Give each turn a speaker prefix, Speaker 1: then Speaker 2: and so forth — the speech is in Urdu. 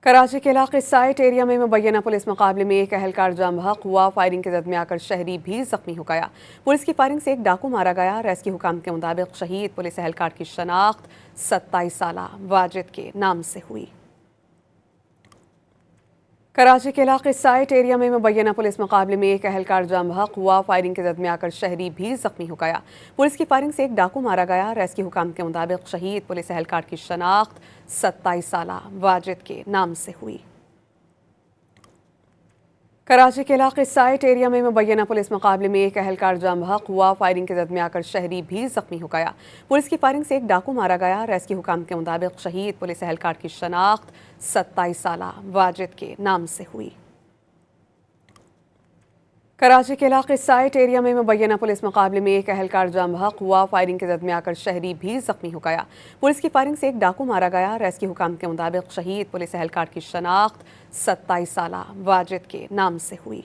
Speaker 1: کراچی کے علاقے سائٹ ایریا میں مبینہ پولیس مقابلے میں ایک اہلکار جاں بحق ہوا۔ فائرنگ کی زد میں آ کر شہری بھی زخمی ہو گیا۔ پولیس کی فائرنگ سے ایک ڈاکو مارا گیا۔ ریسکیو حکام کے مطابق شہید پولیس اہلکار کی شناخت 27 سالہ واجد کے نام سے ہوئی۔ کراچی کے علاقے سائٹ ایریا میں مبینہ پولیس مقابلے میں ایک اہلکار جاں بحق ہوا۔ فائرنگ کی زد میں آ کر شہری بھی زخمی ہو گیا۔ پولیس کی فائرنگ سے ایک ڈاکو مارا گیا۔ ریسکیو حکام کے مطابق شہید پولیس اہلکار کی شناخت 27 سالہ واجد کے نام سے ہوئی۔ کراچی کے علاقے سائٹ ایریا میں مبینہ پولیس مقابلے میں ایک اہلکار جاں بحق ہوا۔ فائرنگ کی زد میں آ کر شہری بھی زخمی ہو گیا۔ پولیس کی فائرنگ سے ایک ڈاکو مارا گیا۔ ریسکیو حکام کے مطابق شہید پولیس اہلکار کی شناخت 27 سالہ واجد کے نام سے ہوئی۔ کراچی کے علاقے سائٹ ایریا میں مبینہ پولیس مقابلے میں ایک اہلکار جاں بحق ہوا۔ فائرنگ کی زد میں آ کر شہری بھی زخمی ہو گیا۔ پولیس کی فائرنگ سے ایک ڈاکو مارا گیا۔ ریسکیو حکام کے مطابق شہید پولیس اہلکار کی شناخت 27 سالہ واجد کے نام سے ہوئی۔